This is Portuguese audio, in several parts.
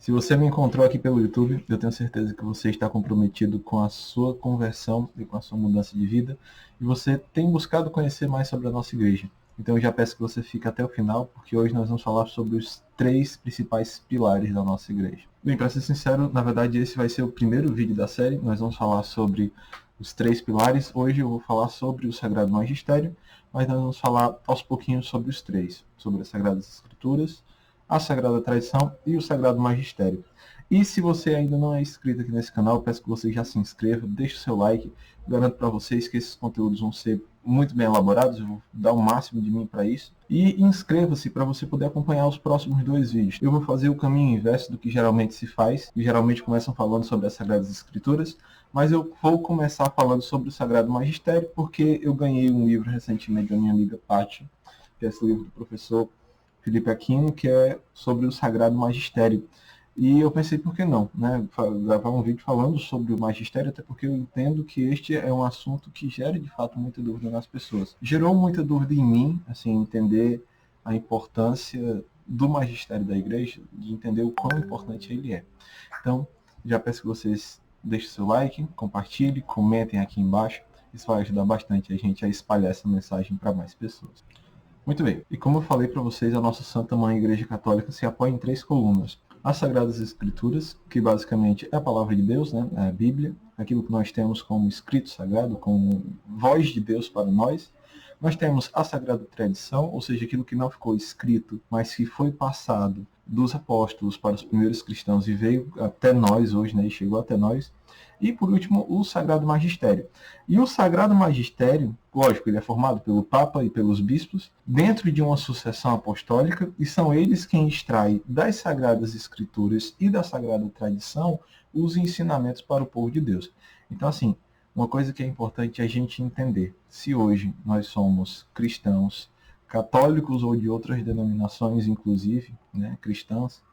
Se você me encontrou aqui pelo YouTube, eu tenho certeza que você está comprometido com a sua conversão e com a sua mudança de vida, e você tem buscado conhecer mais sobre a nossa igreja. Então eu já peço que você fique até o final, porque hoje nós vamos falar sobre os 3 principais pilares da nossa igreja. Bem, para ser sincero, na verdade esse vai ser o primeiro vídeo da série. Nós vamos falar sobre os 3 pilares. Hoje eu vou falar sobre o Sagrado Magistério, mas nós vamos falar aos pouquinhos sobre os 3, sobre as Sagradas Escrituras, a Sagrada Tradição e o Sagrado Magistério. E se você ainda não é inscrito aqui nesse canal, eu peço que você já se inscreva, deixe o seu like. Garanto para vocês que esses conteúdos vão ser muito bem elaborados, eu vou dar o máximo de mim para isso. E inscreva-se para você poder acompanhar os próximos 2 vídeos. Eu vou fazer o caminho inverso do que geralmente se faz, e geralmente começam falando sobre as Sagradas Escrituras, mas eu vou começar falando sobre o Sagrado Magistério, porque eu ganhei um livro recentemente da minha amiga Paty, que é esse livro do professor Felipe Aquino, que é sobre o Sagrado Magistério. E eu pensei, por que não, né? Gravar um vídeo falando sobre o magistério, até porque eu entendo que este é um assunto que gera, de fato, muita dúvida nas pessoas. Gerou muita dúvida em mim, assim, entender a importância do magistério da igreja, de entender o quão importante ele é. Então, já peço que vocês deixem seu like, compartilhem, comentem aqui embaixo. Isso vai ajudar bastante a gente a espalhar essa mensagem para mais pessoas. Muito bem, e como eu falei para vocês, a nossa Santa Mãe Igreja Católica se apoia em 3 colunas. As Sagradas Escrituras, que basicamente é a palavra de Deus, né? É a Bíblia, aquilo que nós temos como escrito sagrado, como voz de Deus para nós. Nós temos a Sagrada Tradição, ou seja, aquilo que não ficou escrito, mas que foi passado dos apóstolos para os primeiros cristãos e veio até nós hoje, né? E chegou até nós. E, por último, o Sagrado Magistério. E o Sagrado Magistério, lógico, ele é formado pelo Papa e pelos bispos, dentro de uma sucessão apostólica, e são eles quem extraem das Sagradas Escrituras e da Sagrada Tradição os ensinamentos para o povo de Deus. Então, assim, uma coisa que é importante a gente entender, se hoje nós somos cristãos, católicos ou de outras denominações, inclusive, né, cristãs,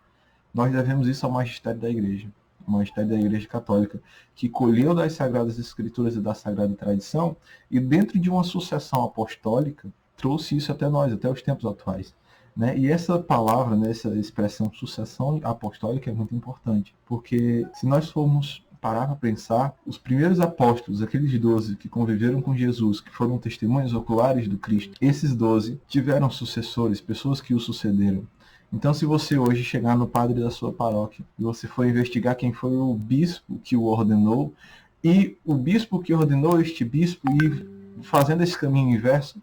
nós devemos isso ao magistério da igreja. O magistério da Igreja Católica, que colheu das Sagradas Escrituras e da Sagrada Tradição, e dentro de uma sucessão apostólica, trouxe isso até nós, até os tempos atuais. Né? E essa palavra, né, essa expressão sucessão apostólica é muito importante, porque se nós formos parar para pensar, os primeiros apóstolos, aqueles 12 que conviveram com Jesus, que foram testemunhas oculares do Cristo, esses 12 tiveram sucessores, pessoas que o sucederam. Então, se você hoje chegar no padre da sua paróquia e você for investigar quem foi o bispo que o ordenou, e o bispo que ordenou este bispo ir fazendo esse caminho inverso,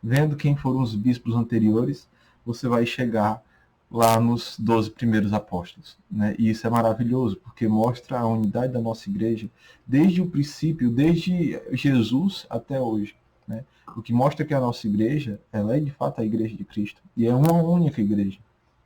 vendo quem foram os bispos anteriores, você vai chegar lá nos 12 primeiros apóstolos. Né? E isso é maravilhoso, porque mostra a unidade da nossa igreja desde o princípio, desde Jesus até hoje. Né? O que mostra que a nossa igreja, ela é de fato a igreja de Cristo, e é uma única igreja.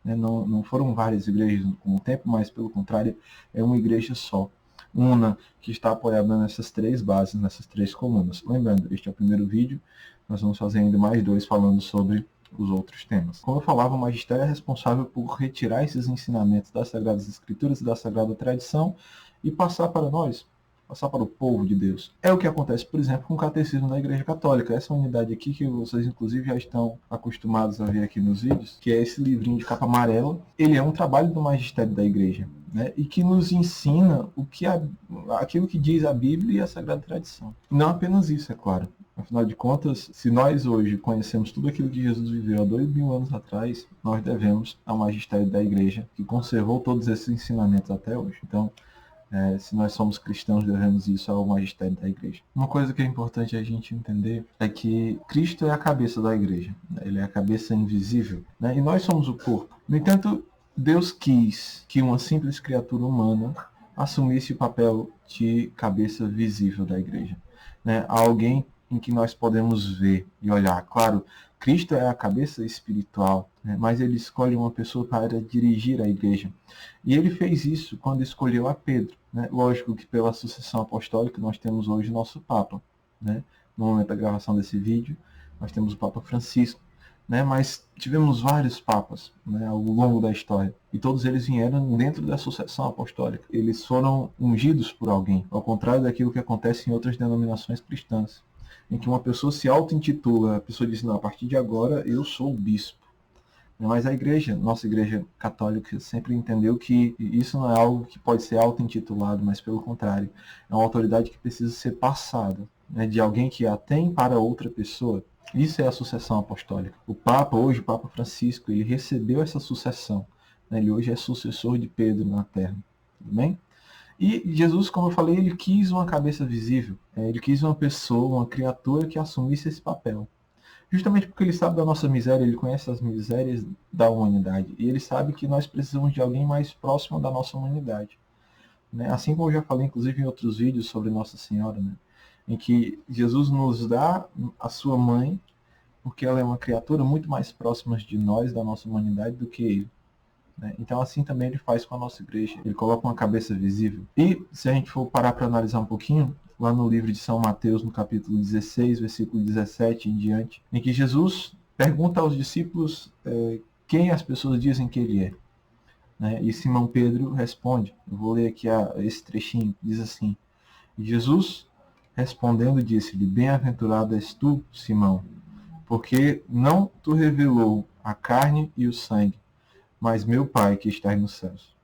Né? Não foram várias igrejas com o tempo, mas pelo contrário, é uma igreja só. Una que está apoiada nessas 3 bases, nessas 3 colunas. Lembrando, este é o primeiro vídeo, nós vamos fazer ainda mais 2 falando sobre os outros temas. Como eu falava, o magistério é responsável por retirar esses ensinamentos das Sagradas Escrituras e da Sagrada Tradição e passar para nós, passar para o povo de Deus. É o que acontece, por exemplo, com o catecismo da Igreja Católica. Essa unidade aqui, que vocês inclusive já estão acostumados a ver aqui nos vídeos, que é esse livrinho de capa amarela, ele é um trabalho do magistério da Igreja, né? E que nos ensina aquilo que diz a Bíblia e a Sagrada Tradição. Não apenas isso, é claro. Afinal de contas, se nós hoje conhecemos tudo aquilo que Jesus viveu há 2000 anos atrás, nós devemos ao magistério da Igreja, que conservou todos esses ensinamentos até hoje. Então, se nós somos cristãos, devemos isso ao magistério da igreja. Uma coisa que é importante a gente entender é que Cristo é a cabeça da igreja. Né? Ele é a cabeça invisível. Né? E nós somos o corpo. No entanto, Deus quis que uma simples criatura humana assumisse o papel de cabeça visível da igreja. Né? Alguém em que nós podemos ver e olhar. Claro, Cristo é a cabeça espiritual, né? Mas ele escolhe uma pessoa para dirigir a igreja. E ele fez isso quando escolheu a Pedro. Né? Lógico que pela sucessão apostólica nós temos hoje nosso Papa. Né? No momento da gravação desse vídeo, nós temos o Papa Francisco. Né? Mas tivemos vários papas, né, ao longo da história. E todos eles vieram dentro da sucessão apostólica. Eles foram ungidos por alguém, ao contrário daquilo que acontece em outras denominações cristãs, em que uma pessoa se auto-intitula, a pessoa diz, não, a partir de agora eu sou o bispo. Mas a igreja, nossa igreja católica, sempre entendeu que isso não é algo que pode ser auto-intitulado, mas pelo contrário, é uma autoridade que precisa ser passada, né, de alguém que a tem para outra pessoa. Isso é a sucessão apostólica. O Papa, hoje, o Papa Francisco, ele recebeu essa sucessão. Né, ele hoje é sucessor de Pedro na Terra. Tudo bem? E Jesus, como eu falei, ele quis uma cabeça visível. Ele quis uma pessoa, uma criatura que assumisse esse papel. Justamente porque ele sabe da nossa miséria, ele conhece as misérias da humanidade. E ele sabe que nós precisamos de alguém mais próximo da nossa humanidade. Né? Assim como eu já falei, inclusive, em outros vídeos sobre Nossa Senhora, né? Em que Jesus nos dá a sua mãe, porque ela é uma criatura muito mais próxima de nós, da nossa humanidade, do que ele. Né? Então, assim também ele faz com a nossa igreja. Ele coloca uma cabeça visível. E, se a gente for parar para analisar um pouquinho, lá no livro de São Mateus, no capítulo 16, versículo 17 em diante, em que Jesus pergunta aos discípulos quem as pessoas dizem que ele é. Né? E Simão Pedro responde. Eu vou ler aqui esse trechinho. Diz assim: Jesus, respondendo, disse-lhe: Bem-aventurado és tu, Simão, porque não tu revelou a carne e o sangue, mas meu Pai que está nos céus.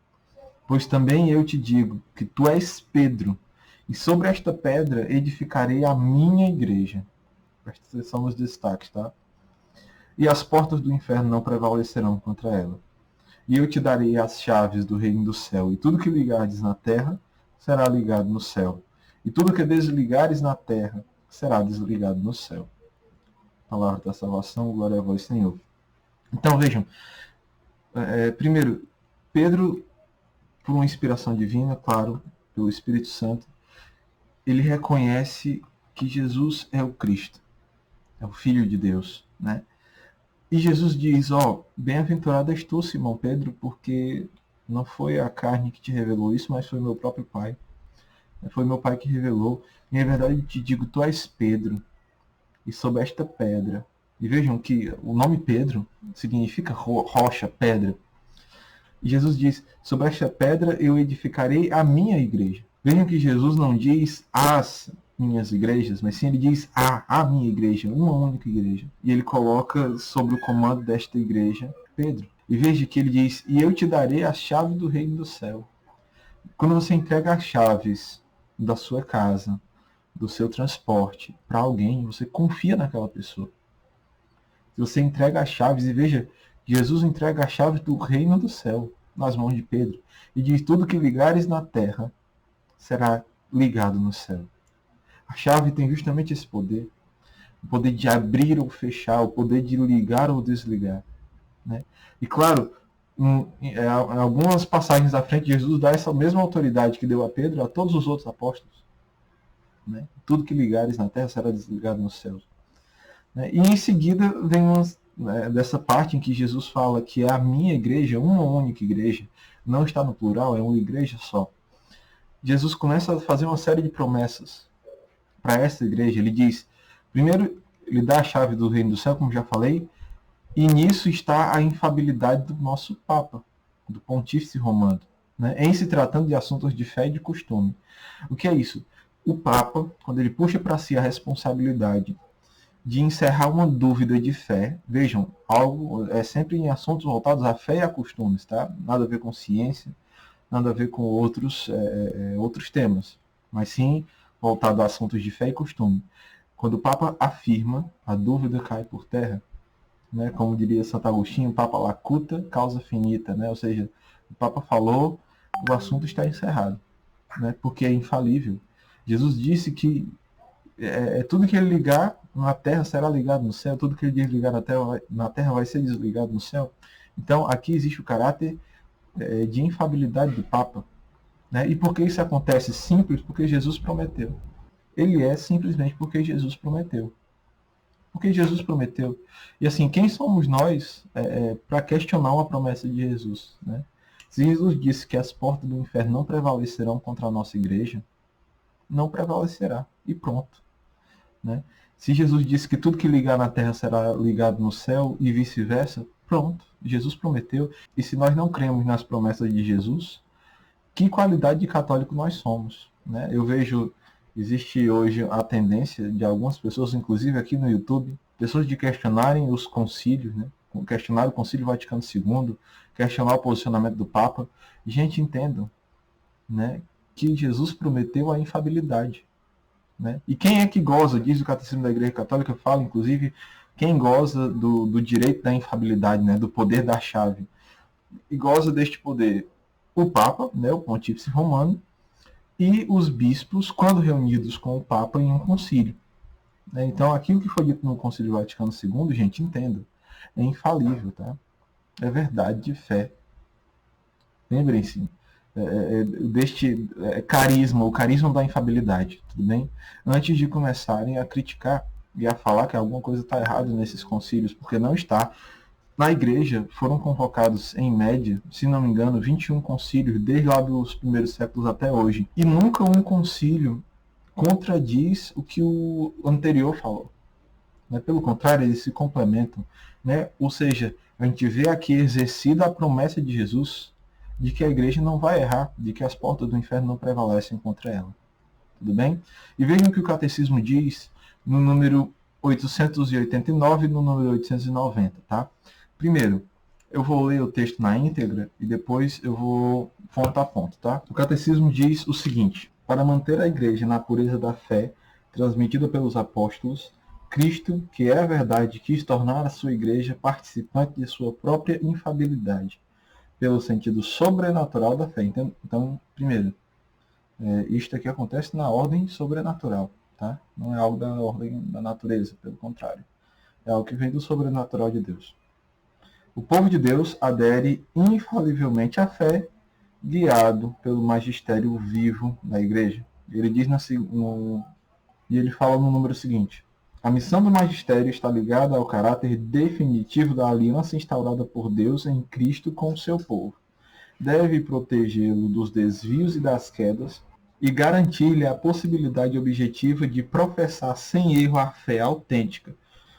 Pois também eu te digo que tu és Pedro, e sobre esta pedra edificarei a minha igreja. Presta atenção nos destaques, tá? E as portas do inferno não prevalecerão contra ela. E eu te darei as chaves do reino do céu, e tudo que ligares na terra será ligado no céu, e tudo que desligares na terra será desligado no céu. Palavra da salvação, glória a vós, Senhor. Então vejam, primeiro, Pedro, por uma inspiração divina, claro, pelo Espírito Santo, ele reconhece que Jesus é o Cristo, é o Filho de Deus, né? E Jesus diz, bem-aventurado és tu, Simão Pedro, porque não foi a carne que te revelou isso, mas foi meu próprio Pai. Foi meu Pai que revelou. E na verdade te digo, tu és Pedro, e sobre esta pedra. E vejam que o nome Pedro significa rocha, pedra. E Jesus diz, sobre esta pedra eu edificarei a minha igreja. Vejam que Jesus não diz as minhas igrejas, mas sim ele diz a minha igreja, uma única igreja. E ele coloca sobre o comando desta igreja Pedro. E veja que ele diz, e eu te darei a chave do reino do céu. Quando você entrega as chaves da sua casa, do seu transporte para alguém, você confia naquela pessoa. Se você entrega as chaves, e veja, Jesus entrega as chaves do reino do céu nas mãos de Pedro. E diz, tudo que ligares na terra será ligado no céu. A chave tem justamente esse poder. O poder de abrir ou fechar, o poder de ligar ou desligar. Né? E claro, em algumas passagens à frente, Jesus dá essa mesma autoridade que deu a Pedro a todos os outros apóstolos. Né? Tudo que ligares na terra será desligado nos céus. Né? E em seguida vem dessa parte em que Jesus fala que é a minha igreja, uma única igreja, não está no plural, é uma igreja só. Jesus começa a fazer uma série de promessas para essa igreja. Ele diz, primeiro, ele dá a chave do reino do céu, como já falei, e nisso está a infalibilidade do nosso Papa, do Pontífice Romano, né? Em se tratando de assuntos de fé e de costume. O que é isso? O Papa, quando ele puxa para si a responsabilidade de encerrar uma dúvida de fé, vejam, algo é sempre em assuntos voltados à fé e a costumes, tá? Nada a ver com ciência, nada a ver com outros temas, mas sim voltado a assuntos de fé e costume. Quando o Papa afirma, a dúvida cai por terra, né? Como diria Santo Agostinho, o Papa lacuta, causa finita, né? Ou seja, o Papa falou, o assunto está encerrado, né? Porque é infalível. Jesus disse que tudo que ele ligar na terra será ligado no céu, tudo que ele desligar na terra vai ser desligado no céu. Então aqui existe o caráter de infalibilidade do Papa. Né? E por que isso acontece? Simples, porque Jesus prometeu. Ele é simplesmente porque Jesus prometeu. Porque Jesus prometeu. E assim, quem somos nós para questionar uma promessa de Jesus? Né? Se Jesus disse que as portas do inferno não prevalecerão contra a nossa igreja, não prevalecerá. E pronto. Né? Se Jesus disse que tudo que ligar na terra será ligado no céu e vice-versa, pronto. Jesus prometeu. E se nós não cremos nas promessas de Jesus, que qualidade de católico nós somos? Né? Eu vejo, existe hoje a tendência de algumas pessoas, inclusive aqui no YouTube, pessoas de questionarem os concílios, né? questionar o Concílio Vaticano II, questionar o posicionamento do Papa. Gente, entendam, né, que Jesus prometeu a infalibilidade. Né? E quem é que goza, diz o Catecismo da Igreja Católica, fala, inclusive, quem goza do direito da infalibilidade, né, do poder da chave, e goza deste poder? O Papa, né, o Pontífice Romano, e os bispos, quando reunidos com o Papa em um concílio. Né? Então, aquilo que foi dito no Concílio Vaticano II, gente, entenda, é infalível, tá? É verdade de fé. Lembrem-se deste carisma, o carisma da infabilidade, tudo bem? Antes de começarem a criticar e a falar que alguma coisa está errada nesses concílios, porque não está. Na igreja foram convocados, em média, se não me engano, 21 concílios, desde lá dos primeiros séculos até hoje. E nunca um concílio contradiz o que o anterior falou. Né? Pelo contrário, eles se complementam. Né? Ou seja, a gente vê aqui exercida a promessa de Jesus de que a igreja não vai errar, de que as portas do inferno não prevalecem contra ela. Tudo bem? E vejam o que o Catecismo diz no número 889 e no número 890, tá? Primeiro, eu vou ler o texto na íntegra e depois eu vou ponto a ponto, tá? O Catecismo diz o seguinte: para manter a igreja na pureza da fé transmitida pelos apóstolos, Cristo, que é a verdade, quis tornar a sua igreja participante de sua própria infabilidade, pelo sentido sobrenatural da fé. Então primeiro, isto aqui acontece na ordem sobrenatural, tá? Não é algo da ordem da natureza, pelo contrário. É algo que vem do sobrenatural de Deus. O povo de Deus adere infalivelmente à fé, guiado pelo magistério vivo da igreja. Ele diz e ele fala no número seguinte: a missão do magistério está ligada ao caráter definitivo da aliança instaurada por Deus em Cristo com o seu povo. Deve protegê-lo dos desvios e das quedas e garantir-lhe a possibilidade objetiva de professar sem erro a fé autêntica.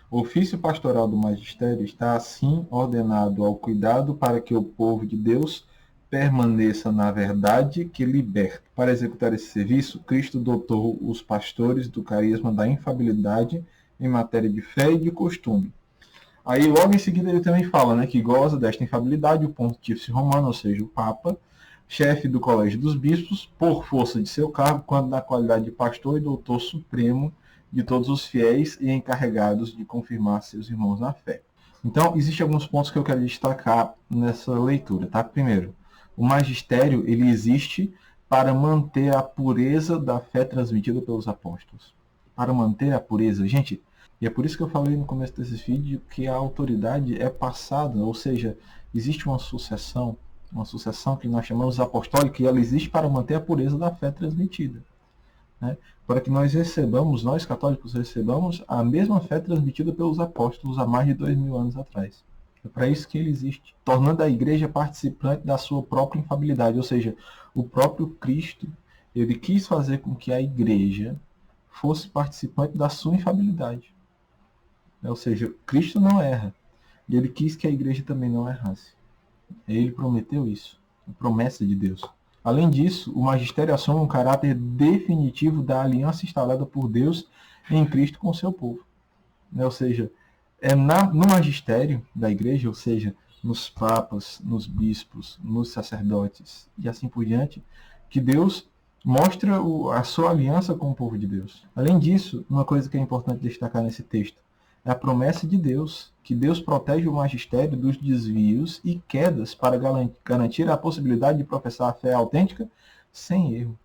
O ofício pastoral do magistério está assim ordenado ao cuidado para que o povo de Deus permaneça na verdade que liberta. Para executar esse serviço, Cristo dotou os pastores do carisma da infabilidade em matéria de fé e de costume. Aí logo em seguida ele também fala, né, que goza desta infabilidade o Pontífice Romano, ou seja, o Papa, chefe do Colégio dos Bispos, por força de seu cargo, quando na qualidade de pastor e doutor supremo de todos os fiéis e encarregados de confirmar seus irmãos na fé. Então, existem alguns pontos que eu quero destacar nessa leitura, tá? Primeiro, o magistério, ele existe para manter a pureza da fé transmitida pelos apóstolos. Para manter a pureza. Gente, e é por isso que eu falei no começo desse vídeo que a autoridade é passada, ou seja, existe uma sucessão que nós chamamos apostólica, e ela existe para manter a pureza da fé transmitida. Né? Para que nós católicos recebamos a mesma fé transmitida pelos apóstolos há mais de 2000 anos atrás. É para isso que ele existe, tornando a igreja participante da sua própria infabilidade, ou seja, o próprio Cristo, ele quis fazer com que a igreja fosse participante da sua infabilidade. Ou seja, Cristo não erra, e ele quis que a igreja também não errasse. Ele prometeu isso, a promessa de Deus. Além disso, o magistério assume um caráter definitivo da aliança instalada por Deus em Cristo com o seu povo. Ou seja, no magistério da igreja, ou seja, nos papas, nos bispos, nos sacerdotes e assim por diante, que Deus mostra a sua aliança com o povo de Deus. Além disso, uma coisa que é importante destacar nesse texto é a promessa de Deus, que Deus protege o magistério dos desvios e quedas para garantir a possibilidade de professar a fé autêntica sem erro.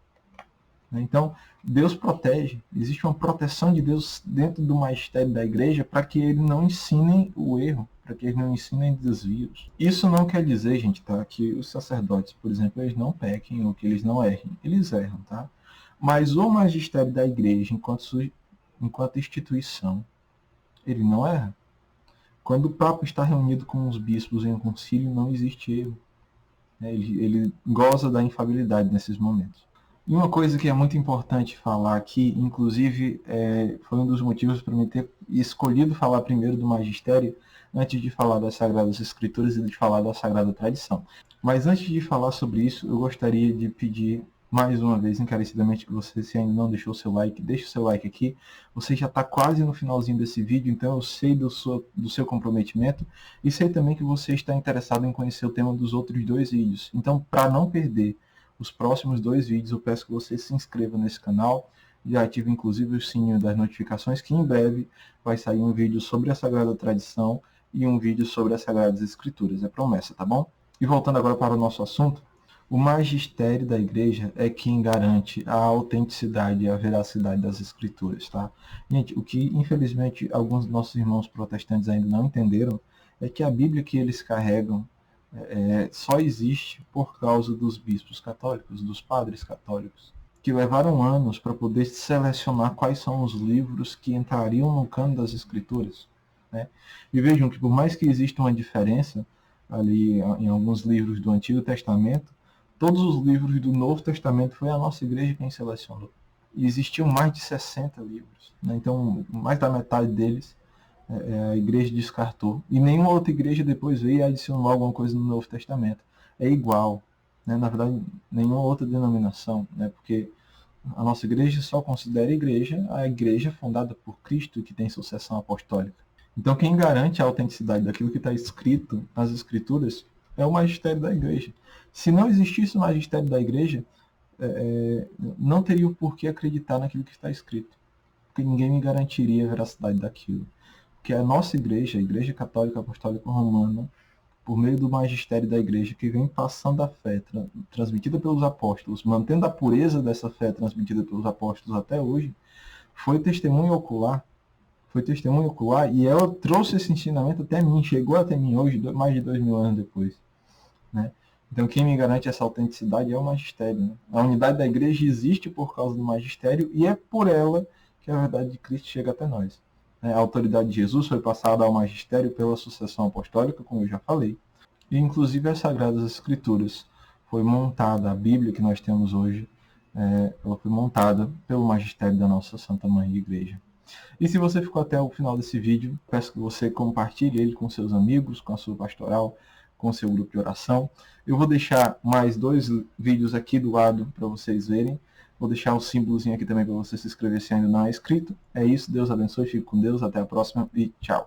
Então, Deus protege, existe uma proteção de Deus dentro do magistério da igreja para que ele não ensinem o erro, para que eles não ensinem desvios. Isso não quer dizer, gente, tá, que os sacerdotes, por exemplo, eles não pequem ou que eles não errem. Eles erram, tá? Mas o magistério da igreja, enquanto instituição, ele não erra. Quando o Papa está reunido com os bispos em um concílio, não existe erro. Ele goza da infabilidade nesses momentos. E uma coisa que é muito importante falar aqui, inclusive foi um dos motivos para mim ter escolhido falar primeiro do magistério, antes de falar das Sagradas Escrituras e de falar da Sagrada Tradição. Mas antes de falar sobre isso, eu gostaria de pedir mais uma vez, encarecidamente, que você, se ainda não deixou o seu like, deixe o seu like aqui. Você já está quase no finalzinho desse vídeo, então eu sei do seu comprometimento e sei também que você está interessado em conhecer o tema dos outros 2 vídeos. Então, para não perder os próximos 2 vídeos, eu peço que você se inscreva nesse canal e ative inclusive o sininho das notificações, que em breve vai sair um vídeo sobre a Sagrada Tradição e um vídeo sobre as Sagradas Escrituras. É promessa, tá bom? E voltando agora para o nosso assunto, o magistério da igreja é quem garante a autenticidade e a veracidade das escrituras, tá? Gente, o que infelizmente alguns dos nossos irmãos protestantes ainda não entenderam é que a Bíblia que eles carregam só existe por causa dos bispos católicos, dos padres católicos, que levaram anos para poder selecionar quais são os livros que entrariam no cano das escrituras, né? E vejam que por mais que exista uma diferença ali em alguns livros do Antigo Testamento, todos os livros do Novo Testamento foi a nossa igreja quem selecionou. E existiam mais de 60 livros, né? Então mais da metade deles a igreja descartou. E nenhuma outra igreja depois veio e adicionou alguma coisa no Novo Testamento. É igual, né? Na verdade, nenhuma outra denominação, né? Porque a nossa igreja só considera igreja a igreja fundada por Cristo, que tem sucessão apostólica. Então, quem garante a autenticidade daquilo que está escrito nas Escrituras é o magistério da igreja. Se não existisse o magistério da igreja, não teria o porquê acreditar naquilo que está escrito, porque ninguém me garantiria a veracidade daquilo. Porque a nossa igreja, a Igreja Católica Apostólica Romana, por meio do magistério da igreja, que vem passando a fé transmitida pelos apóstolos, mantendo a pureza dessa fé transmitida pelos apóstolos até hoje, foi testemunho ocular. Foi testemunho ocular e ela trouxe esse ensinamento até mim, chegou até mim hoje, mais de 2000 anos depois, né? Então quem me garante essa autenticidade é o magistério, né? A unidade da igreja existe por causa do magistério e é por ela que a verdade de Cristo chega até nós. A autoridade de Jesus foi passada ao magistério pela sucessão apostólica, como eu já falei. E inclusive as Sagradas Escrituras foi montada, a Bíblia que nós temos hoje, ela foi montada pelo magistério da nossa Santa Mãe Igreja. E se você ficou até o final desse vídeo, peço que você compartilhe ele com seus amigos, com a sua pastoral, com o seu grupo de oração. Eu vou deixar mais 2 vídeos aqui do lado para vocês verem. Vou deixar o símbolozinho aqui também para você se inscrever se ainda não é inscrito. É isso, Deus abençoe, fique com Deus, até a próxima e tchau.